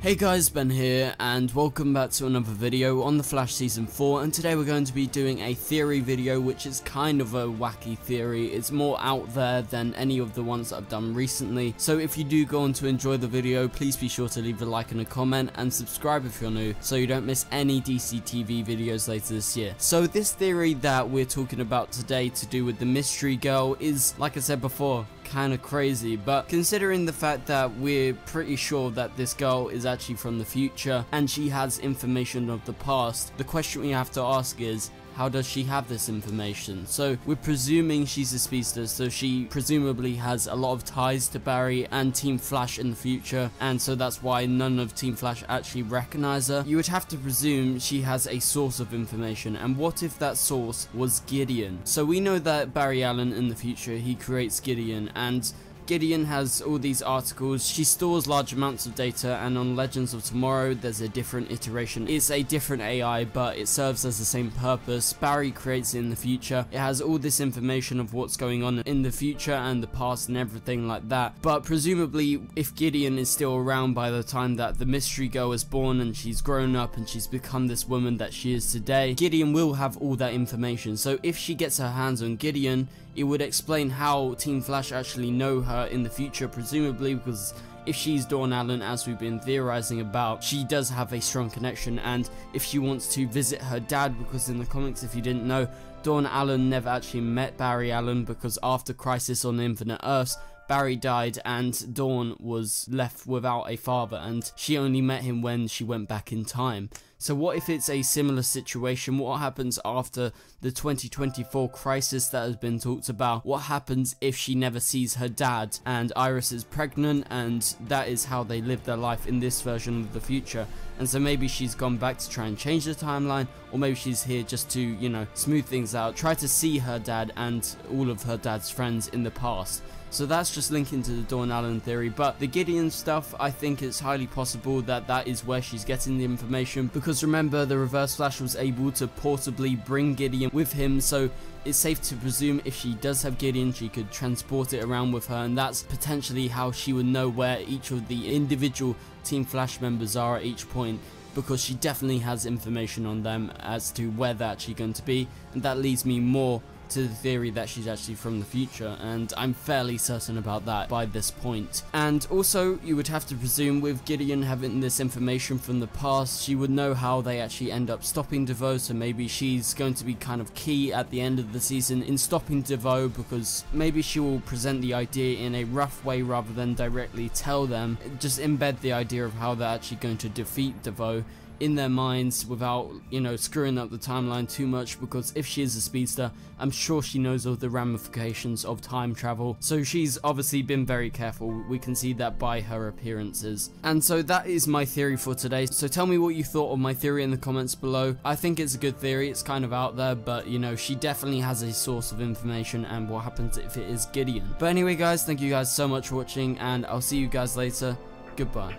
Hey guys, Ben here, and welcome back to another video on The Flash Season 4, and today we're going to be doing a theory video, which is kind of a wacky theory. It's more out there than any of the ones that I've done recently, so if you do go on to enjoy the video, please be sure to leave a like and a comment, and subscribe if you're new, so you don't miss any DC TV videos later this year. So this theory that we're talking about today to do with the mystery girl is, like I said before, kind of crazy, but considering the fact that we're pretty sure that this girl is actually from the future and she has information of the past, the question we have to ask is, how does she have this information? So we're presuming she's a speedster, so she presumably has a lot of ties to Barry and Team Flash in the future, and so that's why none of Team Flash actually recognize her. You would have to presume she has a source of information, and what if that source was Gideon? So we know that Barry Allen in the future, he creates Gideon, and Gideon has all these articles. She stores large amounts of data, and on Legends of Tomorrow there's a different iteration. It's a different AI, but it serves as the same purpose. Barry creates it in the future. It has all this information of what's going on in the future and the past and everything like that, but presumably if Gideon is still around by the time that the mystery girl is born and she's grown up and she's become this woman that she is today, Gideon will have all that information. So if she gets her hands on Gideon, it would explain how Team Flash actually know her in the future, presumably because if she's Dawn Allen, as we've been theorizing about, she does have a strong connection, and if she wants to visit her dad, because in the comics, if you didn't know, Dawn Allen never actually met Barry Allen, because after Crisis on Infinite Earths, Barry died and Dawn was left without a father, and she only met him when she went back in time. So what if it's a similar situation? What happens after the 2024 crisis that has been talked about? What happens if she never sees her dad and Iris is pregnant, and that is how they live their life in this version of the future? And so maybe she's gone back to try and change the timeline, or maybe she's here just to, you know, smooth things out, try to see her dad and all of her dad's friends in the past. So that's just linking to the Dawn Allen theory, but the Gideon stuff, I think it's highly possible that that is where she's getting the information, because remember, the Reverse Flash was able to portably bring Gideon with him, so it's safe to presume if she does have Gideon, she could transport it around with her, and that's potentially how she would know where each of the individual Team Flash members are at each point, because she definitely has information on them as to where they're actually going to be, and that leads me more to the theory that she's actually from the future, and I'm fairly certain about that by this point. And also, you would have to presume with Gideon having this information from the past, she would know how they actually end up stopping DeVoe, so maybe she's going to be kind of key at the end of the season in stopping DeVoe, because maybe she will present the idea in a rough way rather than directly tell them, just embed the idea of how they're actually going to defeat DeVoe in their minds without, you know, screwing up the timeline too much, because if she is a speedster, I'm sure she knows all the ramifications of time travel, so she's obviously been very careful. We can see that by her appearances. And so that is my theory for today, so tell me what you thought of my theory in the comments below. I think it's a good theory. It's kind of out there, but you know, she definitely has a source of information, and what happens if it is Gideon. But anyway guys, thank you guys so much for watching, and I'll see you guys later. Goodbye.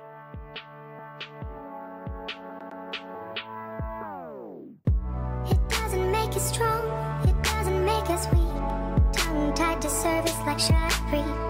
Strong, it doesn't make us weak. Tongue tied to service like shot free.